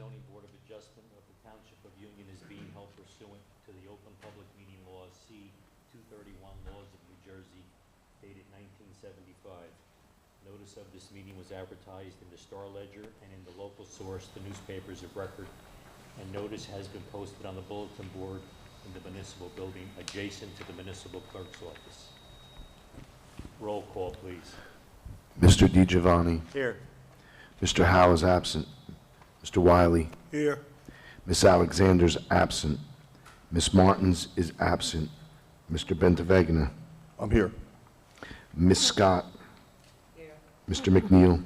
Zoning Board of Adjustment of the Township of Union is being held pursuant to the Open Public Meeting Law, C. 231 Laws of New Jersey, dated 1975. Notice of this meeting was advertised in the Star Ledger and in the local source, the newspapers of record, and notice has been posted on the bulletin board in the municipal building adjacent to the municipal clerk's office. Roll call, please. Mr. DiGiovanni. Here. Mr. Howe is absent. Mr. Wiley. Here. Ms. Alexander's absent. Ms. Martins is absent. Mr. Bentavegna. I'm here. Ms. Scott. Here. Mr. McNeil.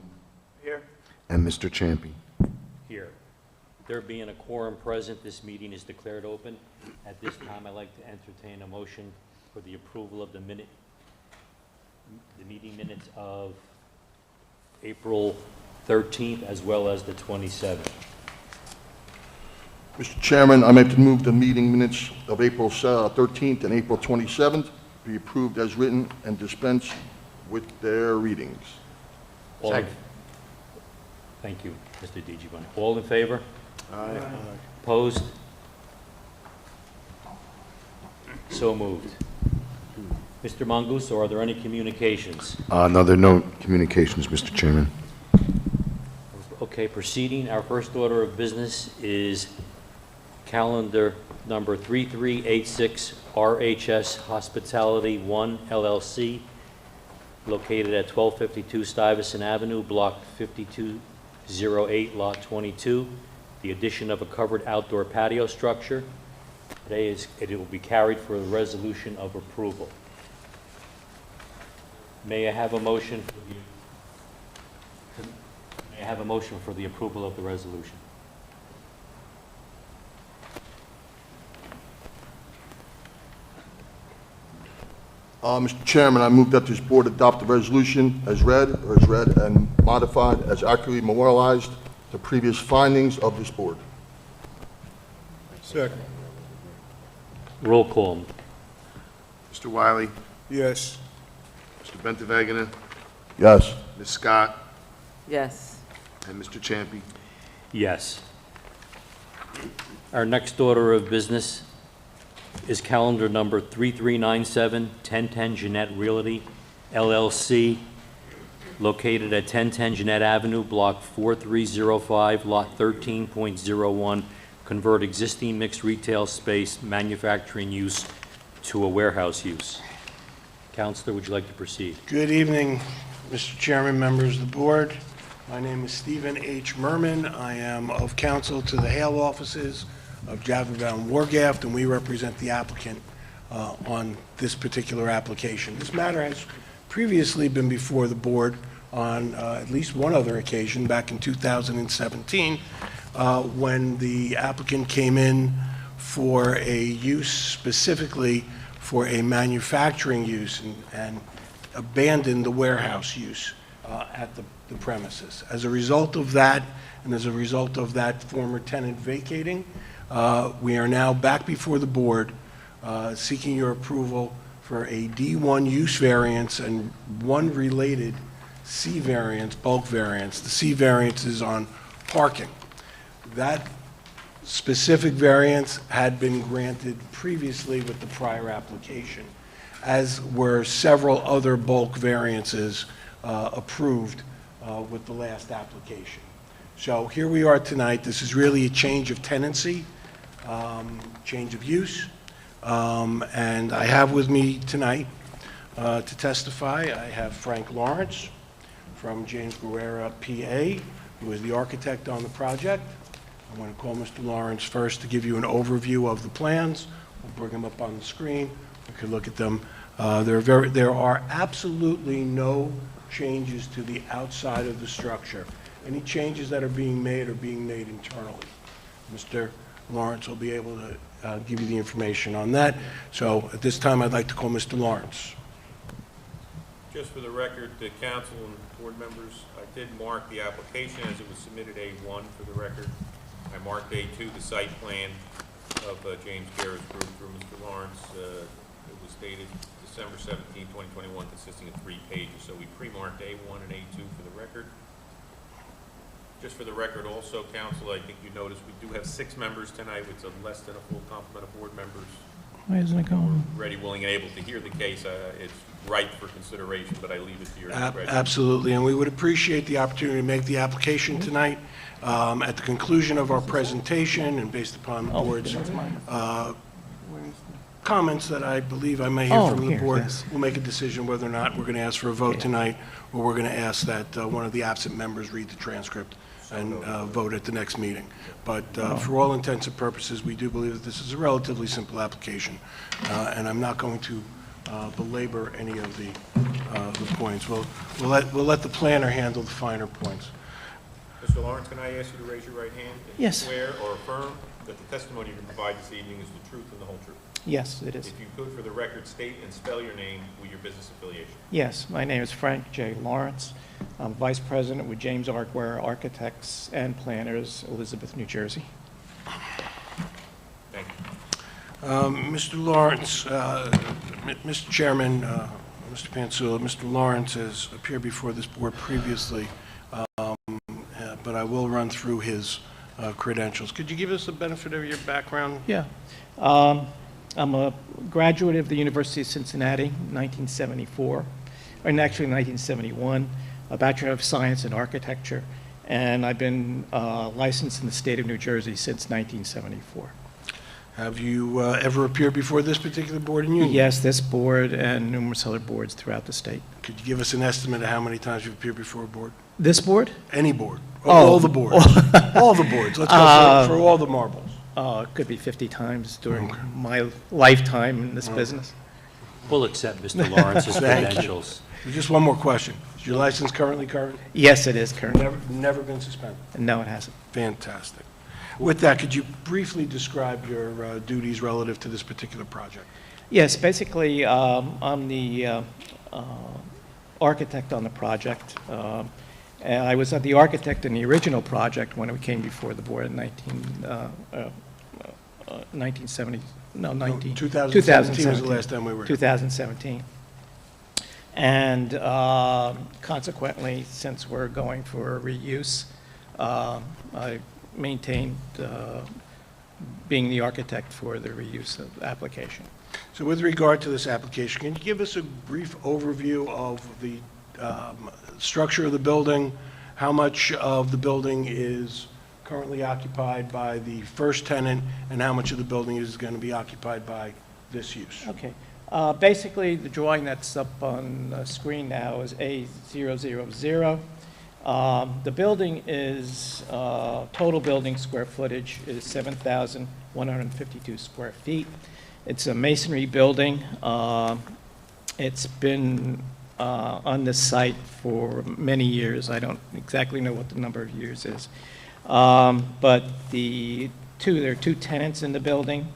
Here. And Mr. Champy. Here. There being a quorum present, this meeting is declared open. At this time, I'd like to entertain a motion for the approval of the meeting minutes of April 13th as well as the 27th. Mr. Chairman, I make to move the meeting minutes of April 13th and April 27th be approved as written and dispense with their readings. All in- Thank you, Mr. DiGiovanni. All in favor? Aye. Opposed? So moved. Mr. Mongoose, are there any communications? Another note, communications, Mr. Chairman. Okay, proceeding, our first order of business is calendar number 3386 RHS Hospitality 1 LLC, located at 1252 Stuyvesant Avenue, Block 5208, Lot 22, the addition of a covered outdoor patio structure. Today it will be carried for a resolution of approval. May I have a motion for the approval of the resolution? Mr. Chairman, I move that this board adopt the resolution as read and modified as accurately memorialized the previous findings of this board. Second. Roll call. Mr. Wiley. Yes. Mr. Bentavegna. Yes. Ms. Scott. Yes. And Mr. Champy. Yes. Our next order of business is calendar number 3397 1010 Jeanette Realty LLC, located at 1010 Jeanette Avenue, Block 4305, Lot 13.01, convert existing mixed retail space manufacturing use to a warehouse use. Counselor, would you like to proceed? Good evening, Mr. Chairman, members of the board. My name is Stephen H. Merman. I am of counsel to the Hale offices of Jaffrey and Wargaft, and we represent the applicant on this particular application. This matter has previously been before the board on at least one other occasion, back in 2017, when the applicant came in for a use specifically for a manufacturing use and abandoned the warehouse use at the premises. As a result of that, and as a result of that former tenant vacating, we are now back before the board seeking your approval for a D1 use variance and one related C variance, bulk variance. The C variance is on parking. That specific variance had been granted previously with the prior application, as were several other bulk variances approved with the last application. So here we are tonight. This is really a change of tenancy, change of use, and I have with me tonight to testify, I have Frank Lawrence from James Guerrera, PA, who is the architect on the project. I'm going to call Mr. Lawrence first to give you an overview of the plans. We'll bring them up on the screen. We can look at them. There are absolutely no changes to the outside of the structure. Any changes that are being made internally. Mr. Lawrence will be able to give you the information on that. So at this time, I'd like to call Mr. Lawrence. Just for the record, the council and board members, I did mark the application as it was submitted A1 for the record. I marked A2, the site plan of James Guerra's group through Mr. Lawrence. It was dated December 17, 2021, consisting of 3 pages. So we pre-marked A1 and A2 for the record. Just for the record also, council, I think you noticed we do have 6 members tonight, which is less than a full complement of board members. Why isn't it going? Ready, willing, and able to hear the case. It's ripe for consideration, but I leave it to your discretion. Absolutely, and we would appreciate the opportunity to make the application tonight. At the conclusion of our presentation, and based upon the board's comments that I believe I may hear from the here, board, yes. we'll make a decision whether or not we're going to ask for a vote tonight, or we're going to ask that one of the absent members read the transcript and vote at the next meeting. But for all intents and purposes, we do believe that this is a relatively simple application, and I'm not going to belabor any of the points. We'll let the planner handle the finer points. Mr. Lawrence, can I ask you to raise your right hand? And Yes. swear or affirm that the testimony you provide this evening is the truth and the whole truth? Yes, it is. If you could, for the record, state and spell your name with your business affiliation. Yes, my name is Frank J. Lawrence. I'm Vice President with James R. Guerra Architects and Planners, Elizabeth, New Jersey. Thank you. Mr. Lawrence, Mr. Chairman, Mr. Pansula, Mr. Lawrence has appeared before this board previously, but I will run through his credentials. Could you give us the benefit of your background? Yeah. I'm a graduate of the University of Cincinnati, 1974, and actually 1971, a Bachelor of Science in Architecture, and I've been licensed in the state of New Jersey since 1974. Have you ever appeared before this particular board in union? Yes, this board and numerous other boards throughout the state. Could you give us an estimate of how many times you've appeared before a board? This board? Any board. Oh. All the boards. All the boards. Let's go for all the marbles. It could be 50 times during my lifetime in this business. We'll accept Mr. Lawrence's Thank you. credentials. Just one more question. Is your license currently current? Yes, it is current. Never been suspended? No, it hasn't. Fantastic. With that, could you briefly describe your duties relative to this particular project? Yes, basically, I'm the architect on the project. And I was the architect in the original project when it came before the board in 2017 was the last time we were here. 2017. And consequently, since we're going for a reuse, I maintained being the architect for the reuse of the application. So with regard to this application, can you give us a brief overview of the structure of the building, how much of the building is currently occupied by the first tenant, and how much of the building is going to be occupied by this use? Okay. Basically, the drawing that's up on the screen now is A000. The building is, total building square footage is 7,152 square feet. It's a masonry building. It's been on this site for many years. I don't exactly know what the number of years is. But there are two tenants in the building.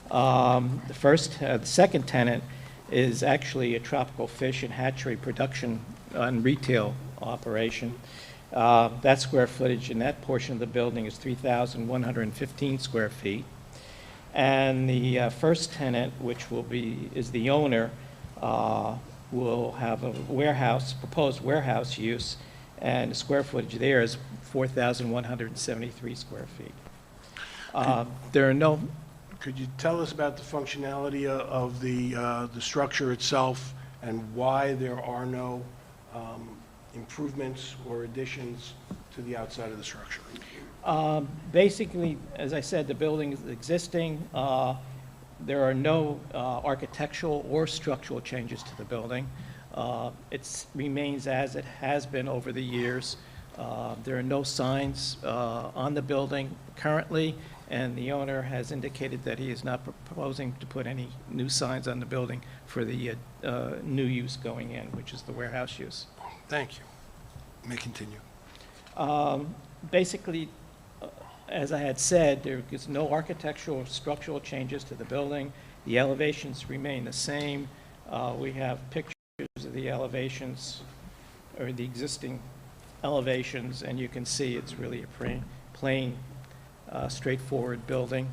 The second tenant is actually a tropical fish and hatchery production and retail operation. That square footage in that portion of the building is 3,115 square feet. And the first tenant, which is the owner, will have a proposed warehouse use, and the square footage there is 4,173 square feet. There are no... Could you tell us about the functionality of the structure itself and why there are no improvements or additions to the outside of the structure? Basically, as I said, the building is existing. There are no architectural or structural changes to the building. It remains as it has been over the years. There are no signs on the building currently, and the owner has indicated that he is not proposing to put any new signs on the building for the new use going in, which is the warehouse use. Thank you. You may continue. Basically, as I had said, there is no architectural or structural changes to the building. The elevations remain the same. We have pictures of the elevations, or the existing elevations, and you can see it's really a plain, straightforward building.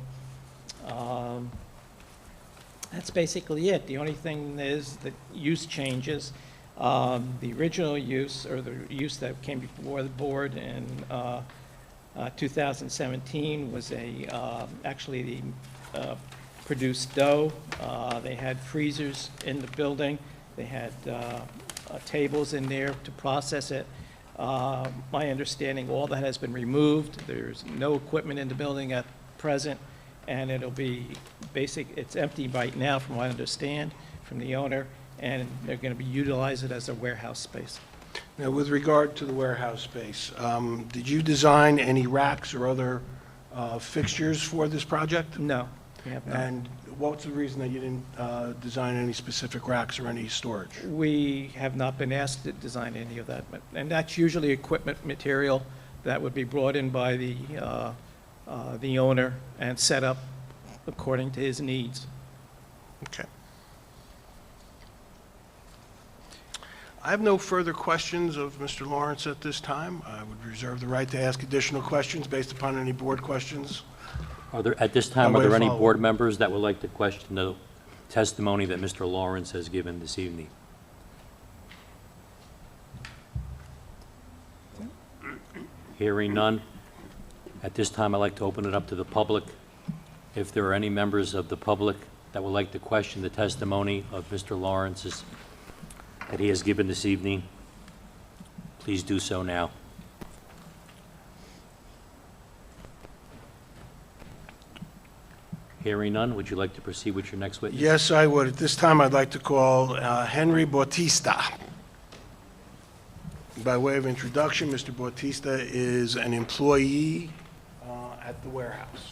That's basically it. The only thing is that use changes. The original use, or the use that came before the board in 2017 was actually the produced dough. They had freezers in the building. They had tables in there to process it. My understanding, all that has been removed. There's no equipment in the building at present, and it'll be it's empty right now, from what I understand from the owner, and they're going to utilize it as a warehouse space. Now, with regard to the warehouse space, did you design any racks or other fixtures for this project? No, we have not. And what's the reason that you didn't design any specific racks or any storage? We have not been asked to design any of that, and that's usually equipment material that would be brought in by the owner and set up according to his needs. Okay. I have no further questions of Mr. Lawrence at this time. I would reserve the right to ask additional questions based upon any board questions. At this time, By are way of there any follow-up. board members that would like to question the testimony that Mr. Lawrence has given this evening? Hearing none. At this time, I'd like to open it up to the public. If there are any members of the public that would like to question the testimony of Mr. Lawrence's that he has given this evening, please do so now. Hearing none, would you like to proceed with your next witness? Yes, I would. At this time, I'd like to call Henry Bautista. By way of introduction, Mr. Bautista is an employee at the warehouse.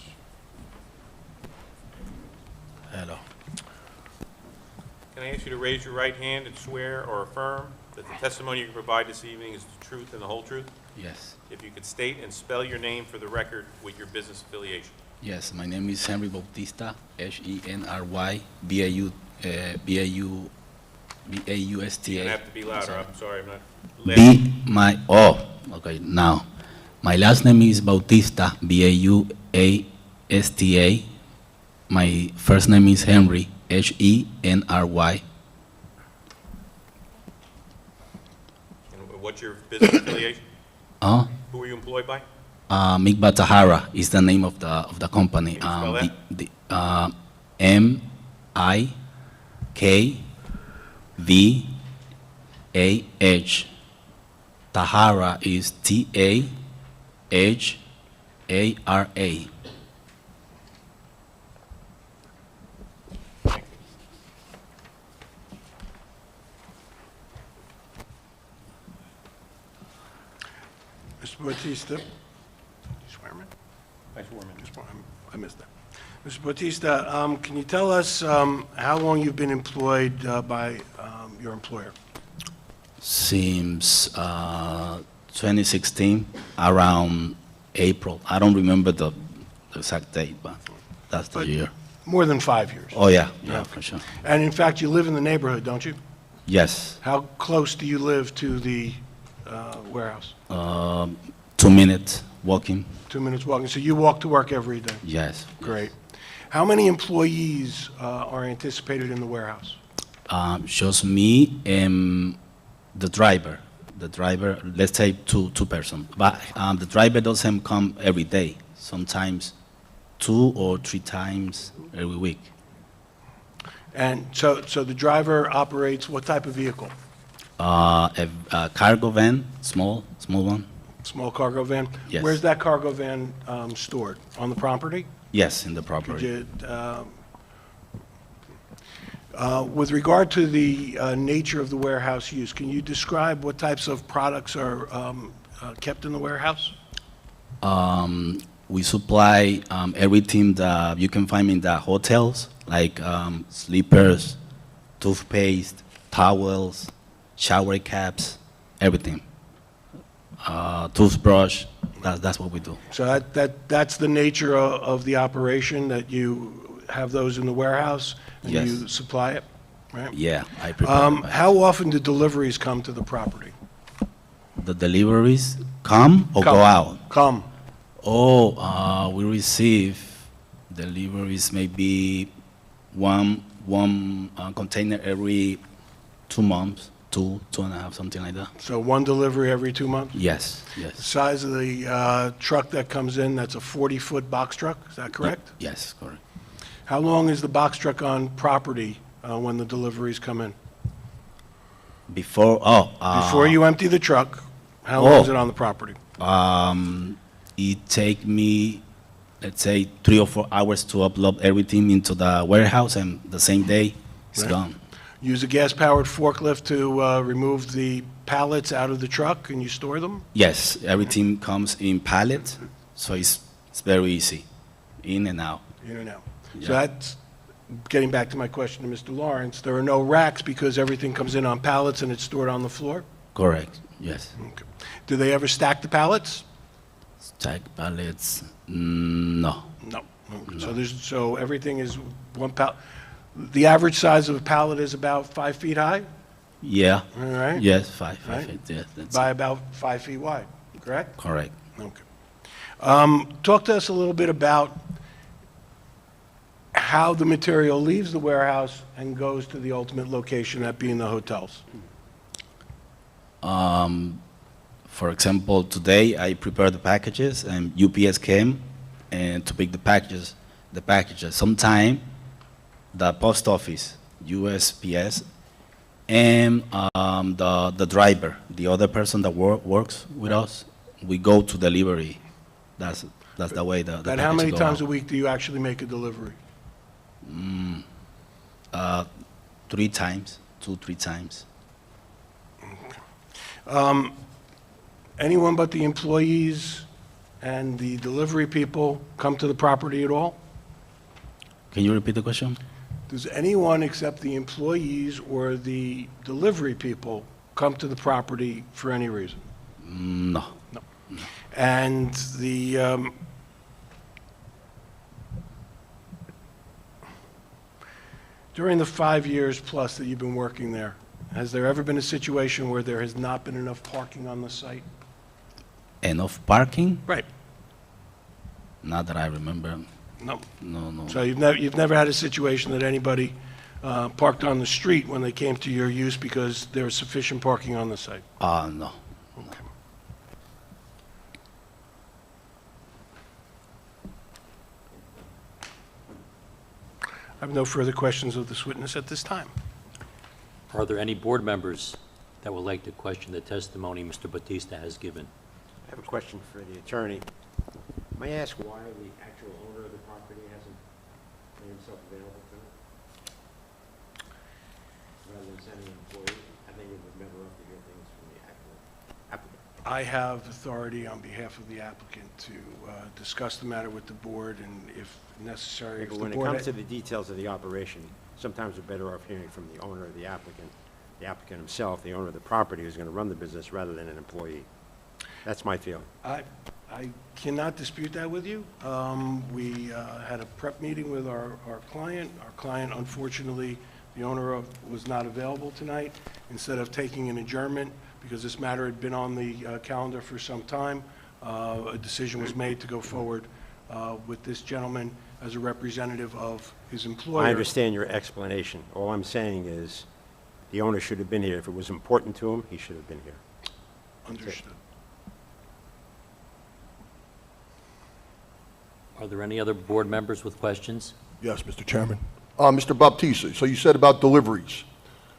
Hello. Can I ask you to raise your right hand and swear or affirm that the testimony you provide this evening is the truth and the whole truth? Yes. If you could state and spell your name for the record with your business affiliation. Yes, my name is Henry Bautista, Henry Bautista. You're gonna have to be louder, I'm sorry, I'm not. Okay, now. My last name is Bautista, BaustA. My first name is Henry, Henry. And what's your business affiliation? Who are you employed by? Mikba Tahara is the name of the company. Can you spell that? M-I-K-V-A-H. Tahara is T-A-H-A-R-A. Mr. Bautista? You swear me? I swear, man. I missed that. Mr. Bautista, can you tell us how long you've been employed by your employer? Since 2016, around April. I don't remember the exact date, but that's the But- year. More than 5 years. Oh, yeah, for sure. And in fact, you live in the neighborhood, don't you? Yes, How close do you live to the warehouse? 2 minutes walking. 2 minutes walking. So you walk to work every day? Yes. Great. How many employees are anticipated in the warehouse? Just me and the driver. The driver, let's say two persons. But the driver doesn't come every day. Sometimes 2 or 3 times every week. And so the driver operates what type of vehicle? A cargo van, small one. Small cargo van? Yes. Where's that cargo van stored? On the property? Yes, in the Could property. you, with regard to the nature of the warehouse use, can you describe what types of products are kept in the warehouse? We supply everything that you can find in the hotels, like slippers, toothpaste, towels, shower caps, everything. Toothbrush, that's what we do. So that's the nature of the operation, that you have those in the warehouse and Yes. you supply it, right? Yeah, I prepare. How often do deliveries come to the property? The deliveries come or Come. go out? Come. We receive deliveries maybe one container every 2 months, two and a half, something like that. So one delivery every 2 months? Yes, The yes. size of the truck that comes in, that's a 40-foot box truck, is that correct? Yes, correct. How long is the box truck on property when the deliveries come in? Before, Before you empty the truck, how long is it on the property? it take me, let's say, 3 or 4 hours to upload everything into the warehouse, and the same day, it's Right. gone. Use a gas-powered forklift to remove the pallets out of the truck, and you store them? Yes, everything comes in pallets, so it's very easy, in and out. In and out. Yeah. So that's, getting back to my question to Mr. Lawrence, there are no racks because everything comes in on pallets and it's stored on the floor? Correct, yes. Okay. Do they ever stack the pallets? Stack pallets, no. No. Okay. So everything is one pallet. The average size of a pallet is about 5 feet high, Yeah, all right? yes, five Right. feet, yes, that's By about 5 feet wide, correct? correct. Okay. Talk to us a little bit about how the material leaves the warehouse and goes to the ultimate location, that being the hotels. For example, today I prepared the packages and UPS came and to pick the packages. Sometime the post office, USPS, and the driver, the other person that works with us, we go to delivery. That's the way the And how package many go times out. a week do you actually make a delivery? 3 times, 2-3 times. Anyone but the employees and the delivery people come to the property at all? Can you repeat the question? Does anyone except the employees or the delivery people come to the property for any reason? No. And during the 5 years plus that you've been working there, has there ever been a situation where there has not been enough parking on the site? Enough parking? Right. Not that I remember. No. No. So you've never had a situation that anybody parked on the street when they came to your use because there was sufficient parking on the site? No. I have no further questions of this witness at this time. Are there any board members that would like to question the testimony Mr. Batista has given? I have a question for the attorney. May I ask why the actual owner of the property hasn't made himself available to it? Rather than sending an employee, I think it would better off to hear things from the actual applicant. I have authority on behalf of the applicant to discuss the matter with the board, and if necessary, if But the when it board... comes to the details of the operation, sometimes we're better off hearing from the owner of the applicant himself, the owner of the property who's going to run the business, rather than an employee. That's my feeling. I cannot dispute that with you. We had a prep meeting with our client. Our client, unfortunately, the owner was not available tonight. Instead of taking an adjournment, because this matter had been on the calendar for some time, a decision was made to go forward with this gentleman as a representative of his employer. I understand your explanation. All I'm saying is, the owner should have been here. If it was important to him, he should have been here. Understood. Are there any other board members with questions? Yes, Mr. Chairman. Mr. Baptista, so you said about deliveries.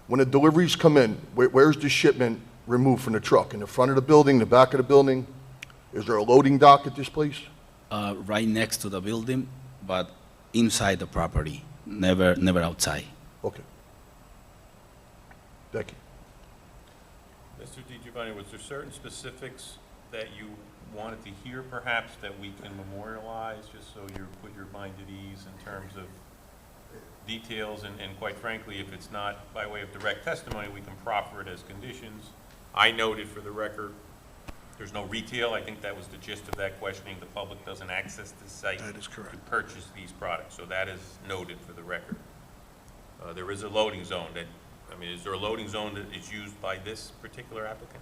When the deliveries come in, where's the shipment removed from the truck? In the front of the building, the back of the building? Is there a loading dock at this place? Right next to the building, but inside the property, never outside. Okay. Thank you. Mr. DiGiovanni, was there certain specifics that you wanted to hear perhaps that we can memorialize, just so you put your mind at ease in terms of details? And quite frankly, if it's not by way of direct testimony, we can proffer it as conditions. I noted for the record, there's no retail. I think that was the gist of that questioning. The public doesn't access the site That is correct. to purchase these products, so that is noted for the record. There is a loading zone is there a loading zone that is used by this particular applicant?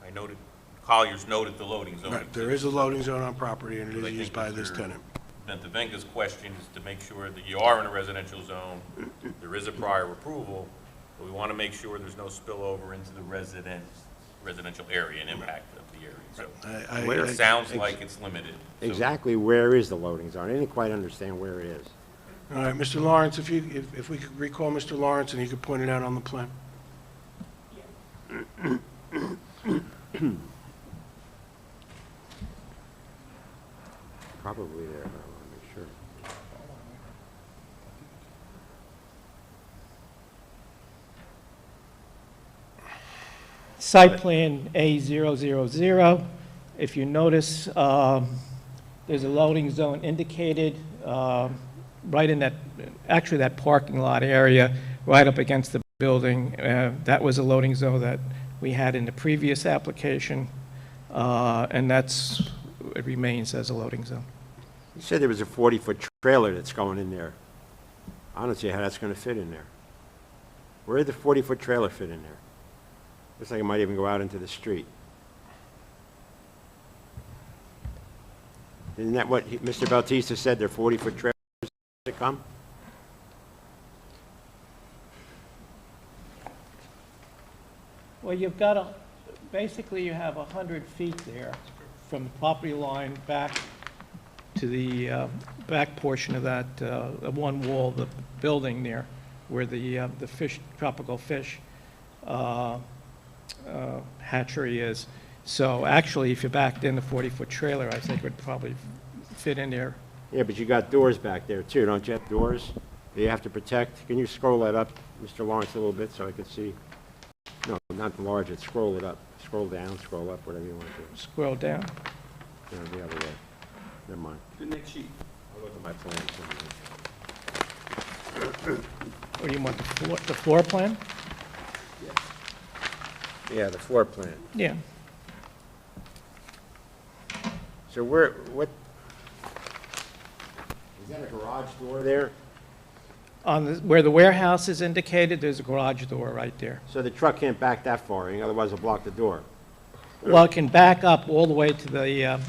I noted, Collier's noted the loading zone. Right, there is a loading zone on property, and it I is think used by this Mr. tenant. Venka's question is to make sure that you are in a residential zone, there is a prior approval, But we want to make sure there's no spillover into the residential area and impact of the area. So Where- it sounds like it's limited. So Exactly where is the loading zone? I didn't quite understand where it is. All right, Mr. Lawrence, if we could recall Mr. Lawrence and he could point it out on the plan. Probably there, but I want to make sure. Site plan A000. If you notice, there's a loading zone indicated right in that, actually that parking lot area, right up against the building. That was a loading zone that we had in the previous application, and it remains as a loading zone. You said there was a 40-foot trailer that's going in there. I don't see how that's going to fit in there. Where did the 40-foot trailer fit in there? Looks like it might even go out into the street. Isn't that what Mr. Bautista said, they're 40-foot trailers to come? Well, basically you have 100 feet there from the property line back to the back portion of that one wall, the building there, where the fish, tropical fish hatchery is. So actually, if you backed in the 40-foot trailer, I think it would probably fit in there. Yeah, but you got doors back there too, don't you have doors that you have to protect? Can you scroll that up, Mr. Lawrence, a little bit so I can see? No, not enlarge it, scroll it up. Scroll down, scroll up, whatever you want to do. Scroll down. No, the other way. Never mind. the next sheet. I'll look at my plans. Or do you want the floor plan? Yeah, the floor plan. Yeah. So what, is that a garage door there? Where the warehouse is indicated, there's a garage door right there. So the truck can't back that far, otherwise it'll block the door. Well, it can back up all the way to the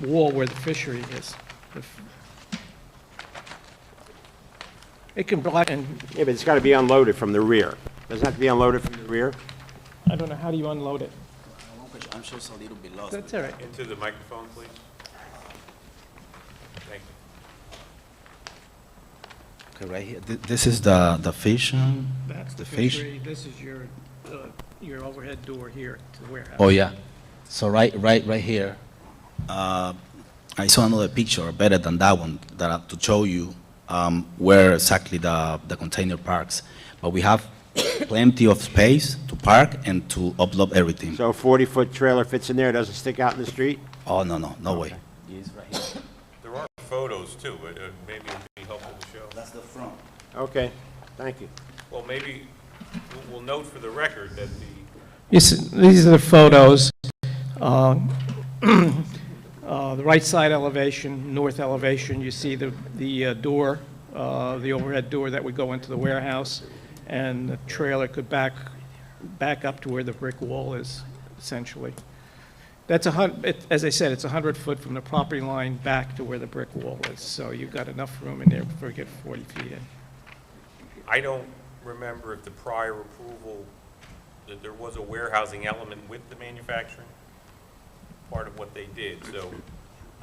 wall where the fishery is. It can block, and Yeah, but it's got to be unloaded from the rear. Doesn't it have to be unloaded from the rear? I don't know, how do you unload it? I'm just a little bit lost. That's all right. Into the microphone, please. Thank you. Okay, right here. This is the fish. That's the fish. fishery, this is your overhead door here to the warehouse. Oh yeah. So right here, I saw another picture better than that one to show you where exactly the container parks. But we have plenty of space to park and to upload everything. So a 40-foot trailer fits in there, doesn't stick out in the street? Oh no way. It's right here. There are photos too, but maybe it would be helpful to show. That's the front. Okay, thank you. Well, maybe we'll note for the record that These are the photos. The right side elevation, north elevation, you see the door, the overhead door that would go into the warehouse, and the trailer could back up to where the brick wall is, essentially. That's as I said, it's 100 foot from the property line back to where the brick wall is, so you've got enough room in there before you get 40 feet in. I don't remember if the prior approval, that there was a warehousing element with the manufacturing, part of what they did. So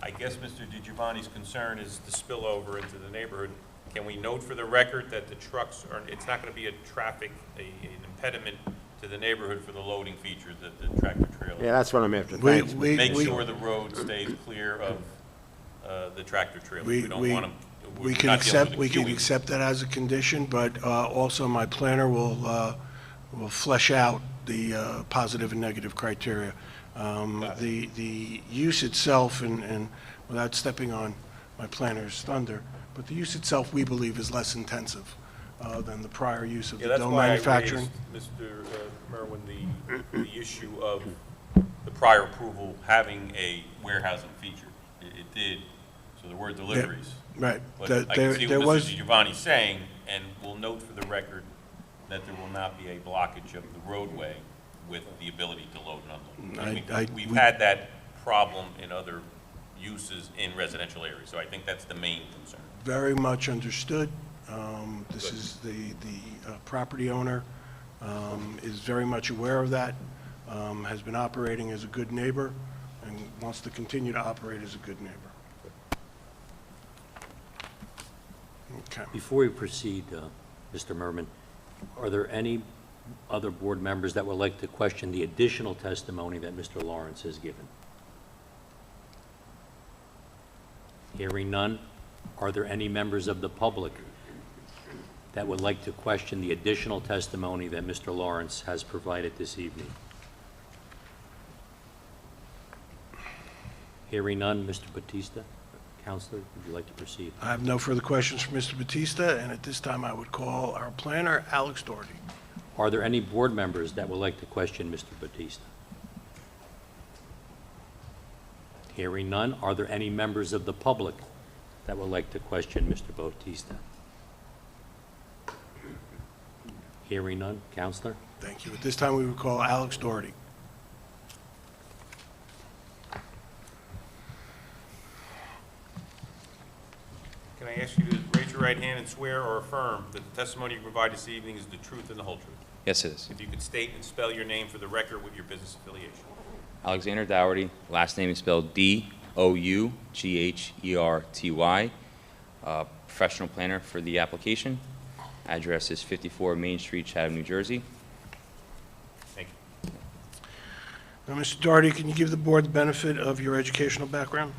I guess Mr. DiGiovanni's concern is the spillover into the neighborhood. Can we note for the record that the trucks are, it's not going to be an impediment to the neighborhood for the loading feature, the tractor trailer? Yeah, that's what I'm after. Thanks. Make sure the road stays clear of the tractor trailer. We don't want them. We can accept that as a condition, but also my planner will flesh out the positive and negative criteria. The use itself, and without stepping on my planner's thunder, but the use itself, we believe, is less intensive than the prior use of the That's dome why manufacturing. I raised, Mr. Merwin, the issue of the prior approval having a warehousing feature. It did, so there were deliveries. Right. But I can see what Mr. Giovanni's saying, and we'll note for the record that there will not be a blockage of the roadway with the ability to load and unload. We've had that problem in other uses in residential areas, so I think that's the main concern. Very much understood. This is the property owner is very much aware of that, has been operating as a good neighbor, and wants to continue to operate as a good neighbor. Okay. Before we proceed, Mr. Merman, are there any other board members that would like to question the additional testimony that Mr. Lawrence has given? Hearing none, are there any members of the public that would like to question the additional testimony that Mr. Lawrence has provided this evening? Hearing none, Mr. Batista, Counselor, would you like to proceed? I have no further questions for Mr. Batista, and at this time, I would call our planner, Alex Doherty. Are there any board members that would like to question Mr. Batista? Hearing none, are there any members of the public that would like to question Mr. Batista? Hearing none, Counselor? Thank you. At this time, we would call Alex Doherty. Can I ask you to raise your right hand and swear or affirm that the testimony you provide this evening is the truth and the whole truth? Yes, it is. If you could state and spell your name for the record with your business affiliation. Alexander Dougherty, last name is spelled D-O-U-G-H-E-R-T-Y. Professional planner for the application. Address is 54 Main Street, Chatham, New Jersey. Thank you. Now, Mr. Doherty, can you give the board the benefit of your educational background?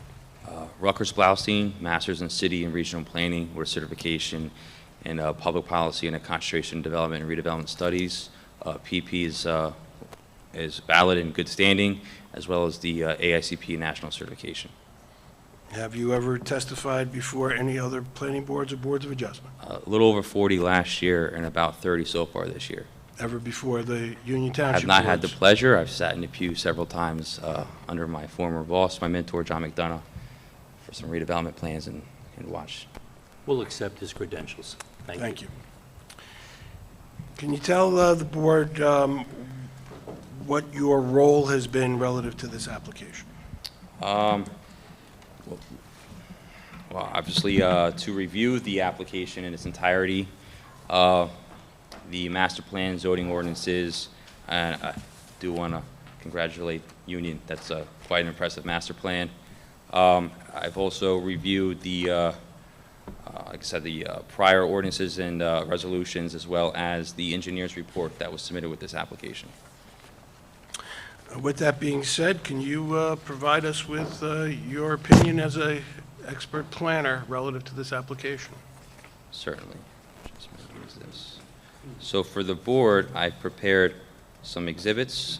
Rutgers Blaustein, Masters in City and Regional Planning with certification in Public Policy and a concentration in Development and Redevelopment Studies. PP is valid and good standing, as well as the AICP National Certification. Have you ever testified before any other planning boards or boards of adjustment? A little over 40 last year and about 30 so far this year. Ever before the Union Township I've not had the boards? pleasure. I've sat in the pew several times under my former boss, my mentor, John McDonough, for some redevelopment plans and watched. We'll accept his credentials. Thank you. Can you tell the board what your role has been relative to this application? Well, obviously, to review the application in its entirety, the master plan, zoning ordinances, and I do want to congratulate Union. That's quite an impressive master plan. I've also reviewed the, like I said, the prior ordinances and resolutions, as well as the engineer's report that was submitted with this application. With that being said, can you provide us with your opinion as an expert planner relative to this application? Certainly. Just gonna use this. So for the board, I've prepared some exhibits.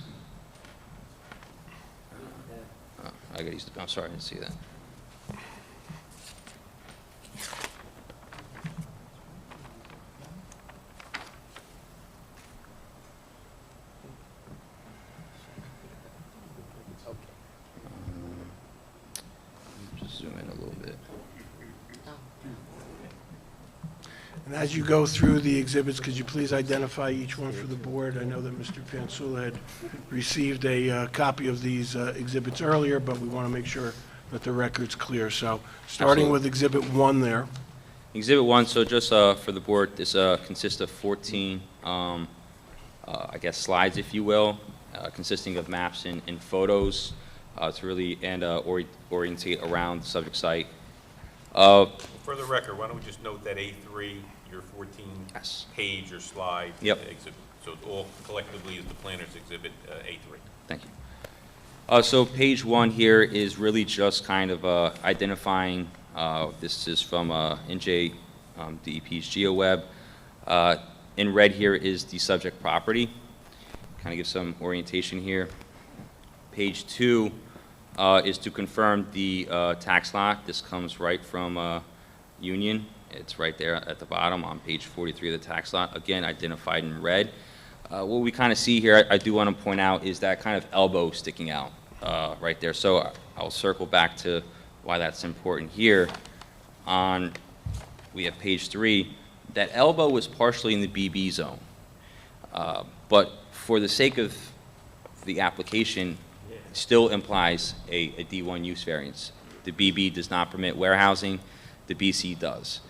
I gotta use the, I'm sorry, I didn't see that. Just zoom in a little bit. And as you go through the exhibits, could you please identify each one for the board? I know that Mr. Pansula had received a copy of these exhibits earlier, but we want to make sure that the record's clear. So starting Absolutely. with Exhibit 1 there. Exhibit 1, so just for the board, this consists of 14, I guess, slides, if you will, consisting of maps and photos to really orientate around the subject site. For the record, why don't we just note that A3, your 14 Yes. page or slide Yep. exhibit, so it all collectively is the planner's exhibit A3. Thank you. So page 1 here is really just kind of identifying, this is from NJ DEP's GeoWeb. In red here is the subject property. Kind of give some orientation here. Page 2 is to confirm the tax lot. This comes right from Union. It's right there at the bottom on page 43 of the tax lot, again identified in red. What we kind of see here, I do want to point out, is that kind of elbow sticking out right there. So I'll circle back to why that's important here. We have page 3. That elbow was partially in the BB zone, but for the sake of the application, it still implies a D1 use variance. The BB does not permit warehousing, the BC does.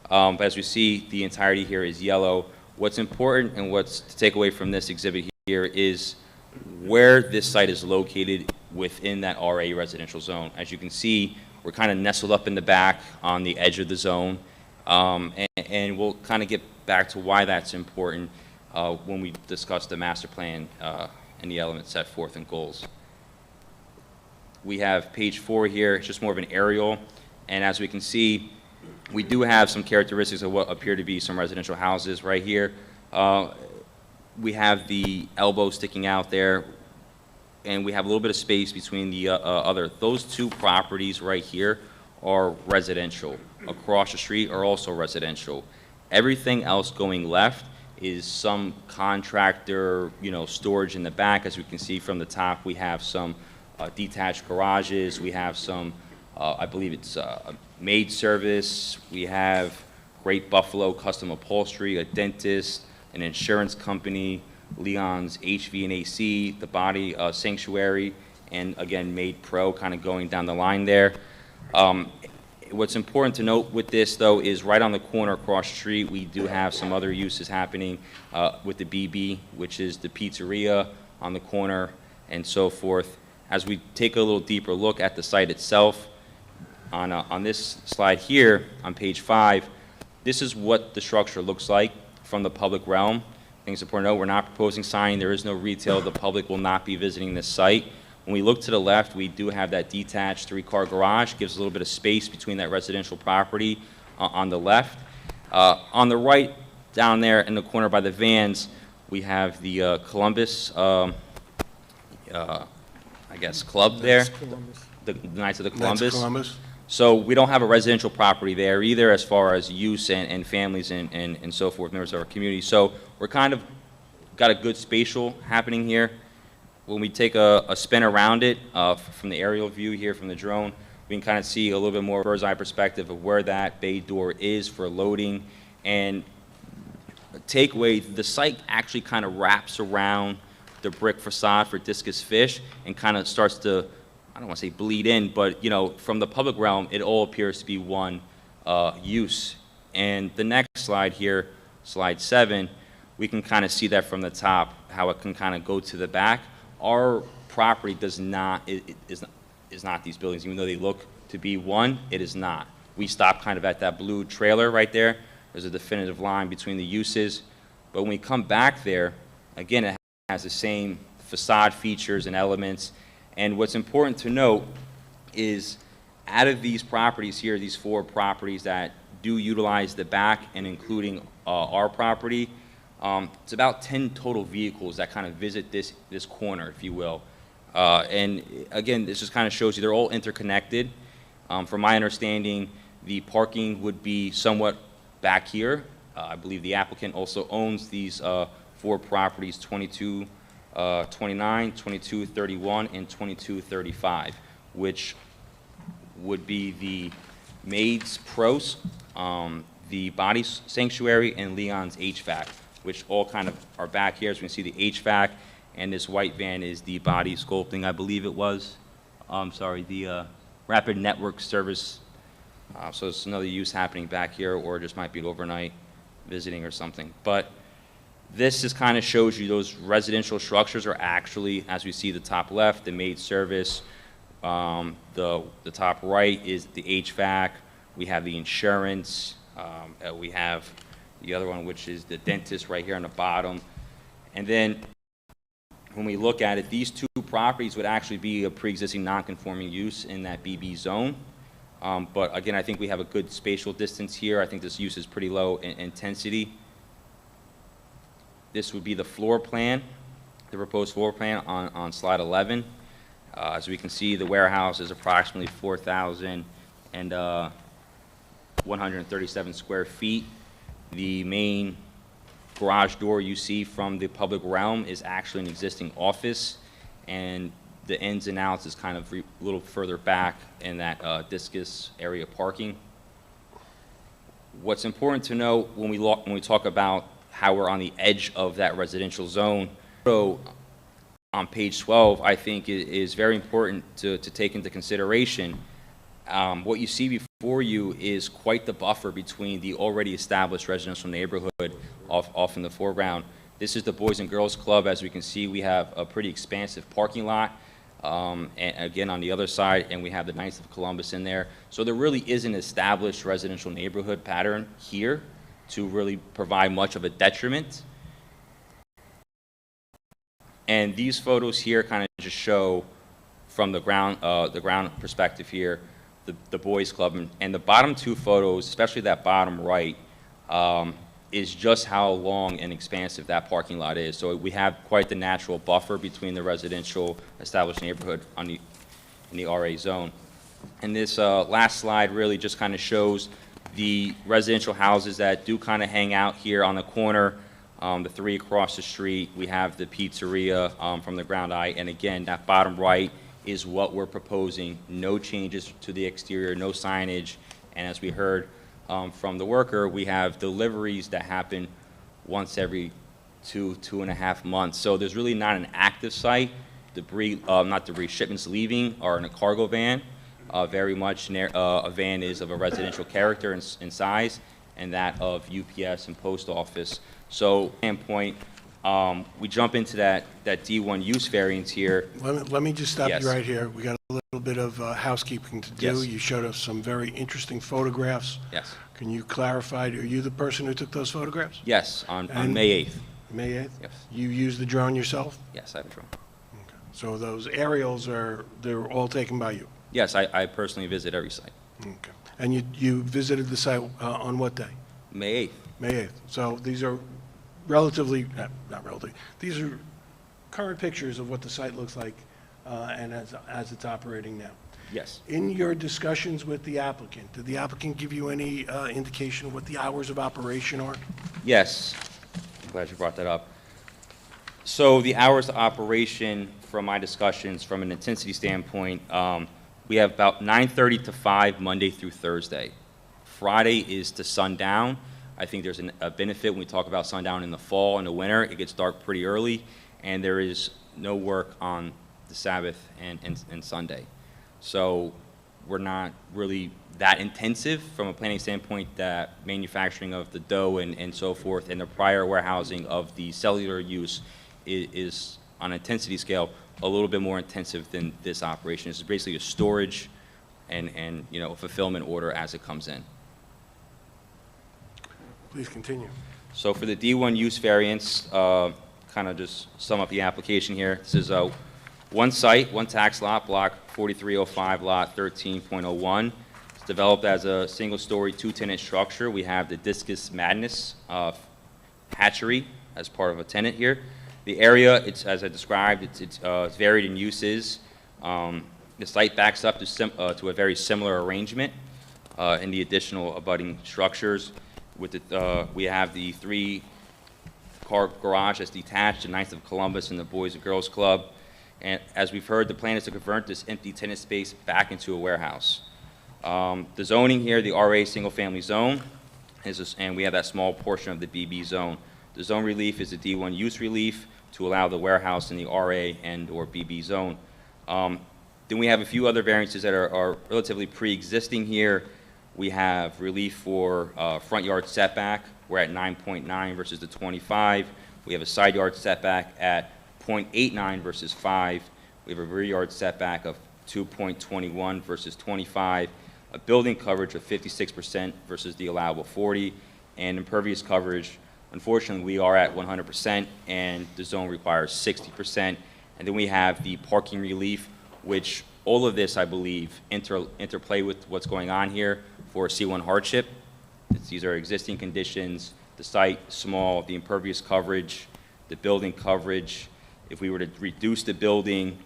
But as we see, the entirety here is yellow. What's important and what's to take away from this exhibit here is where this site is located within that RA residential zone. As you can see, we're kind of nestled up in the back on the edge of the zone, and we'll kind of get back to why that's important when we discuss the master plan and the elements set forth in goals. We have page 4 here. It's just more of an aerial, and as we can see, we do have some characteristics of what appear to be some residential houses right here. We have the elbow sticking out there, and we have a little bit of space between the other. Those two properties right here are residential. Across the street are also residential. Everything else going left is some contractor, storage in the back. As we can see from the top, we have some detached garages. We have some, I believe it's a maid service. We have Great Buffalo Custom Upholstery, a dentist, an insurance company, Leon's HV and AC, the Body Sanctuary, and again, Maid Pro, kind of going down the line there. What's important to note with this, though, is right on the corner across the street, we do have some other uses happening with the BB, which is the pizzeria on the corner and so forth. As we take a little deeper look at the site itself, on this slide here, on page 5, this is what the structure looks like from the public realm. I think it's important to note we're not proposing signing. There is no retail. The public will not be visiting this site. When we look to the left, we do have that detached 3-car garage. Gives a little bit of space between that residential property on the left. On the right, down there in the corner by the vans, we have the Columbus, I guess, club there. The Knights of the Columbus. Knights of Columbus. So we don't have a residential property there either as far as use and families and so forth, members of our community. So we're kind of got a good spatial happening here. When we take a spin around it from the aerial view here from the drone, we can kind of see a little bit more bird's eye perspective of where that bay door is for loading. And takeaway, the site actually kind of wraps around the brick facade for discus fish and kind of starts to, I don't want to say bleed in, but from the public realm, it all appears to be one use. And the next slide here, slide 7, we can kind of see that from the top, how it can kind of go to the back. Our property does not, is not these buildings, even though they look to be one, it is not. We stop kind of at that blue trailer right there. There's a definitive line between the uses. But when we come back there, again, it has the same facade features and elements. And what's important to note is out of these properties here, these 4 properties that do utilize the back and including our property, it's about 10 total vehicles that kind of visit this corner, if you will. And again, this just kind of shows you they're all interconnected. From my understanding, the parking would be somewhat back here. I believe the applicant also owns these 4 properties, 2229, 2231, and 2235, which would be the Maid's Pros, the Body Sanctuary, and Leon's HVAC, which all kind of are back here. As we can see, the HVAC, and this white van is the body sculpting, I believe it was. The Rapid Network Service. So it's another use happening back here, or just might be overnight visiting or something. But this just kind of shows you those residential structures are actually, as we see the top left, the maid service. The top right is the HVAC. We have the insurance. We have the other one, which is the dentist right here on the bottom. And then when we look at it, these 2 properties would actually be a pre-existing non-conforming use in that BB zone. But again, I think we have a good spatial distance here. I think this use is pretty low in intensity. This would be the floor plan, the proposed floor plan on slide 11. As we can see, the warehouse is approximately 4,137 square feet. The main garage door you see from the public realm is actually an existing office, and the ins and outs is kind of a little further back in that discus area parking. What's important to know when we talk about how we're on the edge of that residential zone, so on page 12, I think it is very important to take into consideration. What you see before you is quite the buffer between the already established residential neighborhood off in the foreground. This is the Boys and Girls Club. As we can see, we have a pretty expansive parking lot. And again, on the other side, and we have the Knights of Columbus in there. So there really is an established residential neighborhood pattern here to really provide much of a detriment. And these photos here kind of just show from the ground perspective here, the Boys Club. And the bottom two photos, especially that bottom right, is just how long and expansive that parking lot is. So we have quite the natural buffer between the residential established neighborhood in the RA zone. And this last slide really just kind of shows the residential houses that do kind of hang out here on the corner. The three across the street, we have the pizzeria from the ground eye. And again, that bottom right is what we're proposing. No changes to the exterior, no signage. And as we heard from the worker, we have deliveries that happen once every 2.5 months. So there's really not an active site. Shipments leaving are in a cargo van. Very much a van is of a residential character in size, and that of UPS and post office. So, standpoint, we jump into that D1 use variance here. Let me just stop Yes. you right here. We got a little bit of housekeeping to do. Yes. You showed us some very interesting photographs. Yes. Can you clarify, are you the person who took those photographs? Yes, on And- May 8th. May 8th? Yes. You used the drone yourself? Yes, I have a drone. Okay. So those aerials they're all taken by you? Yes, I personally visit every site. Okay. And you visited the site on what day? May 8th. May 8th. So these are relatively, not relatively, these are current pictures of what the site looks like and as it's operating now. Yes. In your discussions with the applicant, did the applicant give you any indication of what the hours of operation are? Yes. I'm glad you brought that up. So the hours of operation from my discussions, from an intensity standpoint, we have about 9:30 to 5 Monday through Thursday. Friday is to sundown. I think there's a benefit when we talk about sundown in the fall and the winter. It gets dark pretty early, and there is no work on the Sabbath and Sunday. So we're not really that intensive from a planning standpoint. That manufacturing of the dough and so forth, and the prior warehousing of the cellular use is on an intensity scale a little bit more intensive than this operation. This is basically a storage and a fulfillment order as it comes in. Please continue. So for the D1 use variance, kind of just sum up the application here. This is one site, one tax lot, block 4305, lot 13.01. It's developed as a single-story, two-tenant structure. We have the Discus Madness hatchery as part of a tenant here. The area, it's as I described, it's varied in uses. The site backs up to a very similar arrangement in the additional abutting structures. We have the 3-car garage that's detached, the Knights of Columbus and the Boys and Girls Club. And as we've heard, the plan is to convert this empty tenant space back into a warehouse. The zoning here, the RA single-family zone, and we have that small portion of the BB zone. The zone relief is a D1 use relief to allow the warehouse in the RA and/or BB zone. Then we have a few other variances that are relatively pre-existing here. We have relief for front yard setback. We're at 9.9 versus the 25. We have a side yard setback at 0.89 versus 5. We have a rear yard setback of 2.21 versus 25. A building coverage of 56% versus the allowable 40. And impervious coverage, unfortunately, we are at 100%, and the zone requires 60%. And then we have the parking relief, which all of this, I believe, interplay with what's going on here for C1 hardship. These are existing conditions, the site small, the impervious coverage, the building coverage. If we were to reduce the building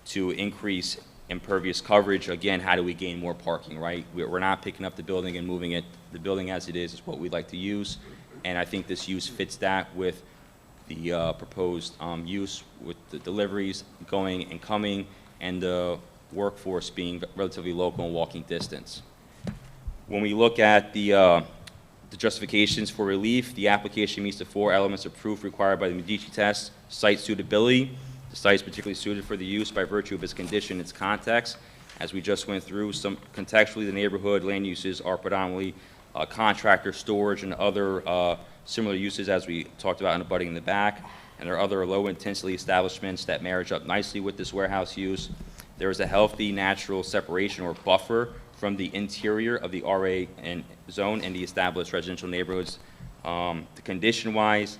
to increase impervious coverage, again, how do we gain more parking, right? We're not picking up the building and moving it. The building as it is what we'd like to use, and I think this use fits that with the proposed use with the deliveries going and coming and the workforce being relatively local and walking distance. When we look at the justifications for relief, the application meets the 4 elements of proof required by the Medici test. Site suitability. The site is particularly suited for the use by virtue of its condition, its context. As we just went through, contextually, the neighborhood land uses are predominantly contractor storage and other similar uses as we talked about in abutting in the back, and there are other low-intensity establishments that marriage up nicely with this warehouse use. There is a healthy natural separation or buffer from the interior of the RA and zone and the established residential neighborhoods. The condition-wise,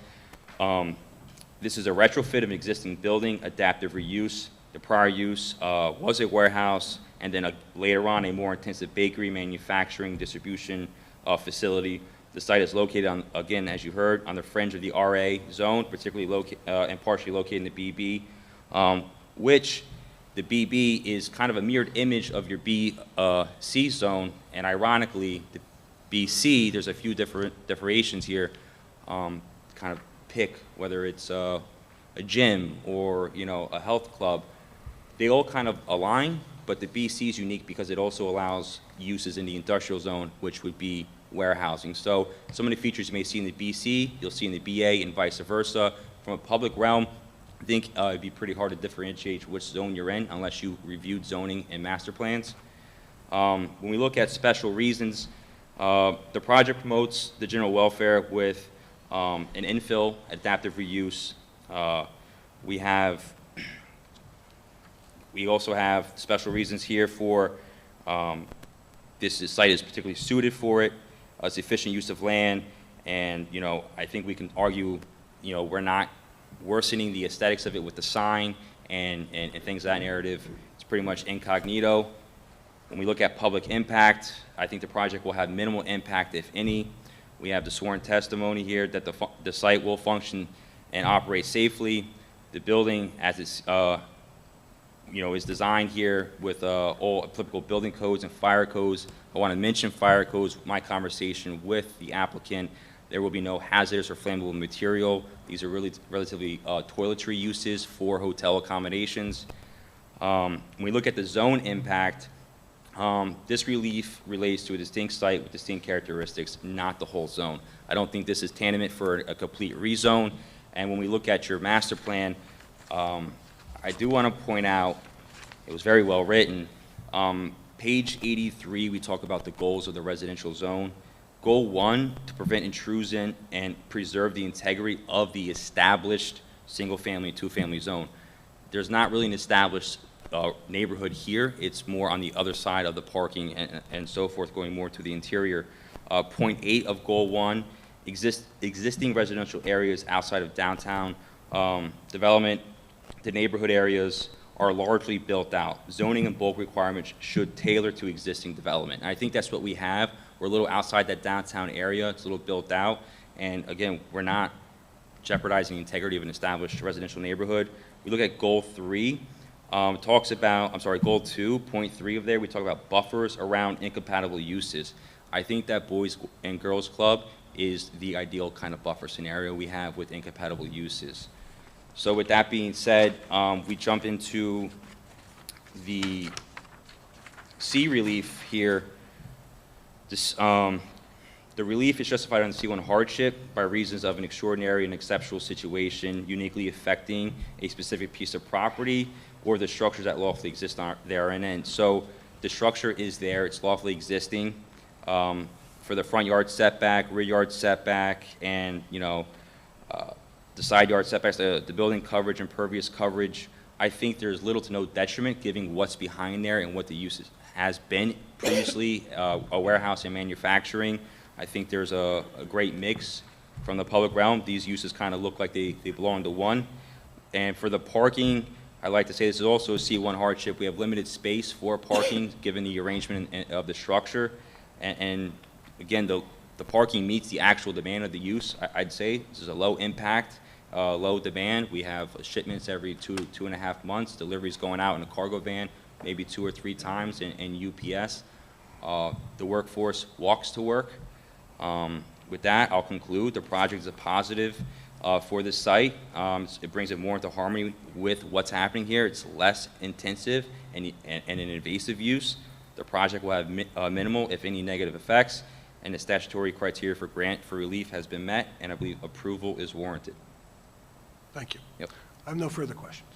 this is a retrofit of an existing building, adaptive reuse. The prior use was a warehouse, and then later on, a more intensive bakery, manufacturing, distribution facility. The site is located on, again, as you heard, on the fringe of the RA zone, particularly and partially located in the BB, which the BB is kind of a mirrored image of your BC zone, and ironically, the BC, there's a few different variations here, kind of pick whether it's a gym or, you know, a health club. They all kind of align, but the BC is unique because it also allows uses in the industrial zone, which would be warehousing. So some of the features you may see in the BC, you'll see in the BA and vice versa. From a public realm, I think it'd be pretty hard to differentiate which zone you're in unless you reviewed zoning and master plans. When we look at special reasons, the project promotes the general welfare with an infill, adaptive reuse. We also have special reasons here for this site is particularly suited for it. It's efficient use of land, and you know, I think we can argue, you know, we're not worsening the aesthetics of it with the sign and things of that narrative. It's pretty much incognito. When we look at public impact, I think the project will have minimal impact, if any. We have the sworn testimony here that the site will function and operate safely. The building, as it's you know, is designed here with all applicable building codes and fire codes. I want to mention fire codes. My conversation with the applicant, there will be no hazardous or flammable material. These are really relatively toiletry uses for hotel accommodations. When we look at the zone impact, this relief relates to a distinct site with distinct characteristics, not the whole zone. I don't think this is tantamount for a complete rezone. And when we look at your master plan, I do want to point out, it was very well written. Page 83, we talk about the goals of the residential zone. Goal 1, to prevent intrusion and preserve the integrity of the established single-family, two-family zone. There's not really an established neighborhood here. It's more on the other side of the parking and so forth, going more to the interior. Point 8 of Goal 1, existing residential areas outside of downtown development. The neighborhood areas are largely built out. Zoning and bulk requirements should tailor to existing development. And I think that's what we have. We're a little outside that downtown area. It's a little built out. And again, we're not jeopardizing the integrity of an established residential neighborhood. We look at Goal 3. Talks about, Goal 2, point 3 of there, we talk about buffers around incompatible uses. I think that Boys and Girls Club is the ideal kind of buffer scenario we have with incompatible uses. So with that being said, we jump into the C relief here. This, the relief is justified on C1 hardship by reasons of an extraordinary and exceptional situation uniquely affecting a specific piece of property or the structures that lawfully exist therein. And so the structure is there, it's lawfully existing. For the front yard setback, rear yard setback, and you know, the side yard setbacks, the building coverage, impervious coverage, I think there's little to no detriment given what's behind there and what the use has been previously, a warehouse and manufacturing. I think there's a great mix from the public realm. These uses kind of look like they belong to one. And for the parking, I like to say this is also a C1 hardship. We have limited space for parking given the arrangement of the structure. And again, the parking meets the actual demand of the use. I'd say this is a low impact, low demand. We have shipments every 2.5 months, deliveries going out in a cargo van, maybe 2 or 3 times in UPS. The workforce walks to work. With that, I'll conclude. The project is a positive for this site. It brings it more into harmony with what's happening here. It's less intensive and an invasive use. The project will have minimal, if any, negative effects, and the statutory criteria for grant for relief has been met, and I believe approval is warranted. Thank you. Yep. I have no further questions.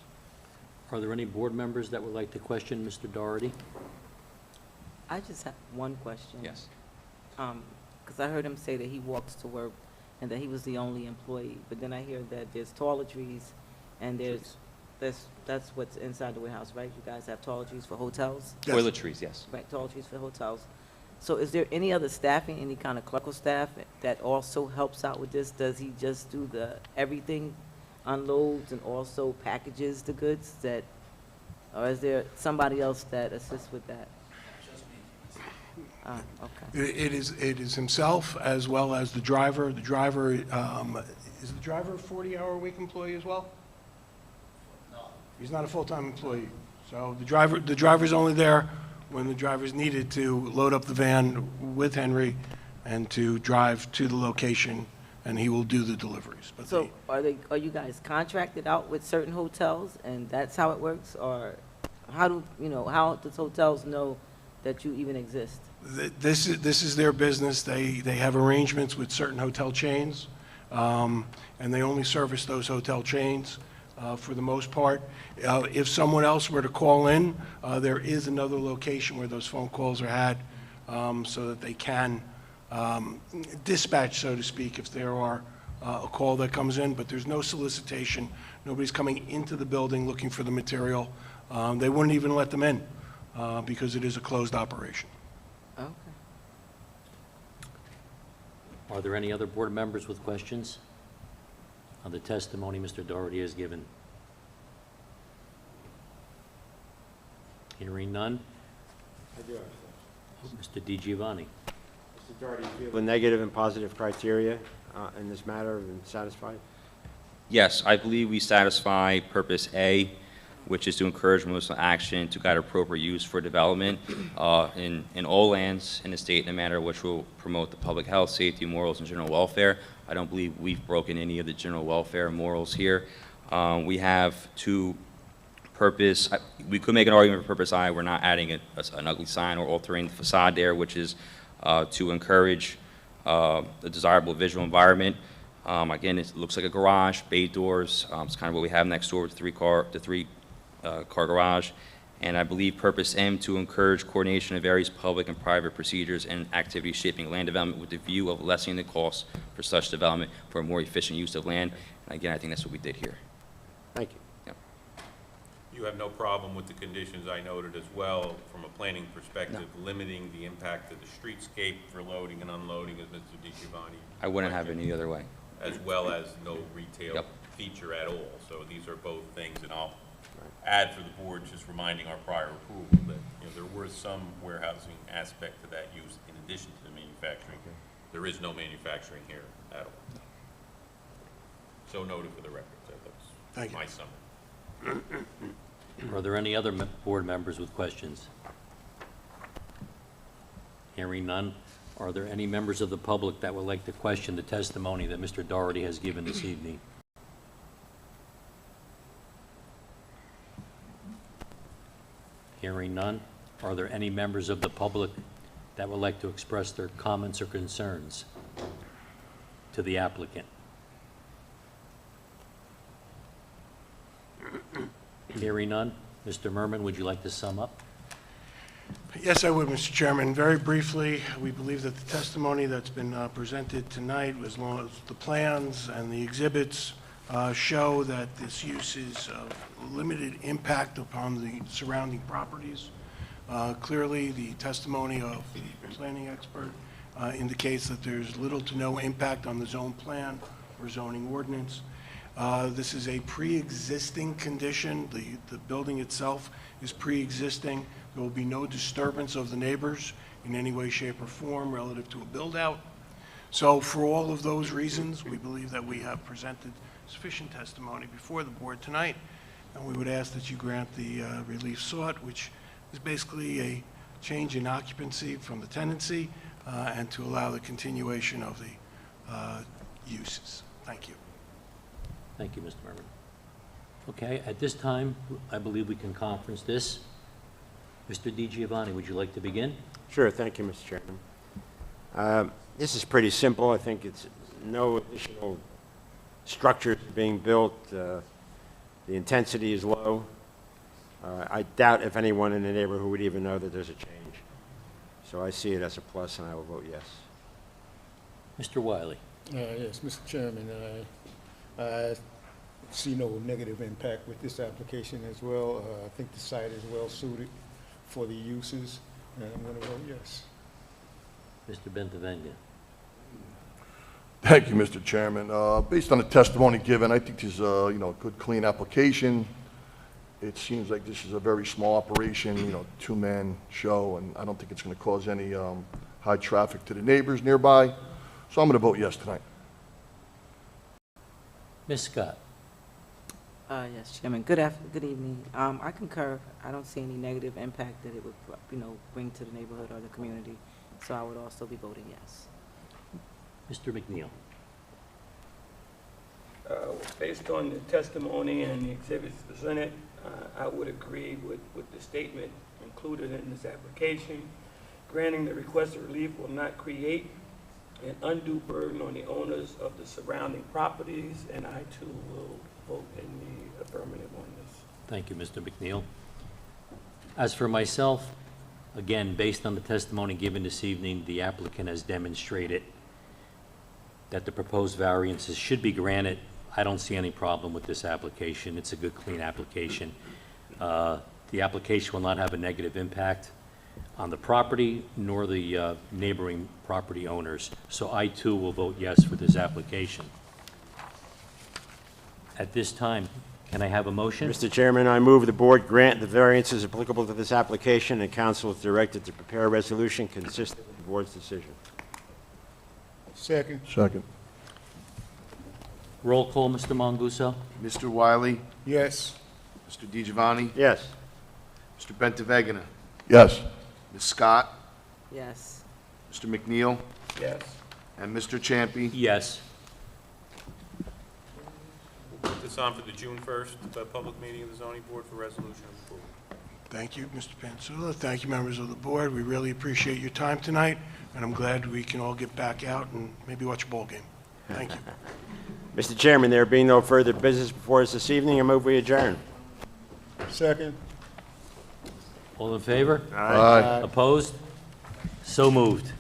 Are there any board members that would like to question Mr. Doherty? I just have one question. Yes. Because I heard him say that he walks to work and that he was the only employee. But then I hear that there's toiletries, and that's what's inside the warehouse, right? You guys have toiletries for hotels? Yes. Toiletries, yes. Right, toiletries for hotels. So is there any other staffing, any kind of clerical staff that also helps out with this? Does he just do everything, unloads and also packages the goods or is there somebody else that assists with that? Oh, okay. It is himself as well as the driver. The driver, is the driver a 40-hour-a-week employee as well? No. He's not a full-time employee. So the driver's only there when the driver's needed to load up the van with Henry and to drive to the location, and he will do the deliveries. But So are you guys contracted out with certain hotels, and that's how it works? Or how does hotels know that you even exist? This is their business. They have arrangements with certain hotel chains, and they only service those hotel chains for the most part. If someone else were to call in, there is another location where those phone calls are had, so that they can dispatch, so to speak, if there are a call that comes in. But there's no solicitation. Nobody's coming into the building looking for the material. They wouldn't even let them in because it is a closed operation. Okay. Are there any other board members with questions on the testimony Mr. Doherty has given? Hearing none. I do have Mr. Di Giovanni. Mr. Doherty, do you feel the negative and positive criteria in this matter have been satisfied? Yes, I believe we satisfy purpose A, which is to encourage municipal action to guide appropriate use for development in all lands in the state in a manner which will promote the public health, safety, morals, and general welfare. I don't believe we've broken any of the general welfare morals here. We have to purpose, we could make an argument for purpose I. We're not adding an ugly sign or altering the facade there, which is to encourage the desirable visual environment. Again, it looks like a garage, bay doors. It's kind of what we have next door with the three car garage. And I believe purpose M, to encourage coordination of various public and private procedures and activities shaping land development with the view of lessening the costs for such development for a more efficient use of land. And again, I think that's what we did here. Thank you. Yep. You have no problem with the conditions I noted as well, from a planning perspective, limiting the impact of the streetscape for loading and unloading, as Mr. Di Giovanni? I wouldn't have it pointed, any other way. as well as no retail Yep. feature at all. So these are both things, and I'll add for the board, just reminding our prior approval that, there was some warehousing aspect to that use in addition to the manufacturing. There is no manufacturing here at all. So noted for the record. So Thank that's you. my summary. Are there any other board members with questions? Hearing none. Are there any members of the public that would like to question the testimony that Mr. Doherty has given this evening? Hearing none. Are there any members of the public that would like to express their comments or concerns to the applicant? Hearing none. Mr. Merman, would you like to sum up? Yes, I would, Mr. Chairman. Very briefly, we believe that the testimony that's been presented tonight, as long as the plans and the exhibits show that this use is of limited impact upon the surrounding properties. Clearly, the testimony of the planning expert indicates that there's little to no impact on the zone plan or zoning ordinance. This is a pre-existing condition. The building itself is pre-existing. There will be no disturbance of the neighbors in any way, shape, or form relative to a build-out. So for all of those reasons, we believe that we have presented sufficient testimony before the board tonight, and we would ask that you grant the relief sought, which is basically a change in occupancy from the tenancy and to allow the continuation of the uses. Thank you. Thank you, Mr. Merman. Okay, at this time, I believe we can conference this. Mr. Di Giovanni, would you like to begin? Sure, thank you, Mr. Chairman. This is pretty simple. I think it's no additional structures being built. The intensity is low. I doubt if anyone in the neighborhood would even know that there's a change. So I see it as a plus, and I will vote yes. Mr. Wiley? Yes, Mr. Chairman, I see no negative impact with this application as well. I think the site is well suited for the uses, and I'm going to vote yes. Mr. Bentivegna. Thank you, Mr. Chairman. Based on the testimony given, I think this is a, good, clean application. It seems like this is a very small operation, two-man show, and I don't think it's going to cause any high traffic to the neighbors nearby. So I'm going to vote yes tonight. Ms. Scott. Yes, Chairman. Good evening. I concur. I don't see any negative impact that it would, bring to the neighborhood or the community. So I would also be voting yes. Mr. McNeil. Based on the testimony and the exhibits presented, I would agree with the statement included in this application. Granting the requested relief will not create an undue burden on the owners of the surrounding properties, and I too will vote in the affirmative on this. Thank you, Mr. McNeil. As for myself, again, based on the testimony given this evening, the applicant has demonstrated that the proposed variances should be granted. I don't see any problem with this application. It's a good, clean application. The application will not have a negative impact on the property nor the neighboring property owners. So I too will vote yes for this application. At this time, can I have a motion? Mr. Chairman, I move the board grant the variances applicable to this application, and council is directed to prepare a resolution consistent with the board's decision. Second. Second. Roll call, Mr. Manguso. Mr. Wiley? Yes. Mr. DiGiovanni? Yes. Mr. Bentivegna? Yes. Ms. Scott? Yes. Mr. McNeil? Yes. And Mr. Champy? Yes. We'll put this on for the June 1st public meeting of the zoning board for resolution approval. Thank you, Mr. Pansula. Thank you, members of the board. We really appreciate your time tonight, and I'm glad we can all get back out and maybe watch a ball game. Thank you. Mr. Chairman, there being no further business before us this evening, I move we adjourn. Second. All in favor? Aye. Opposed? So moved.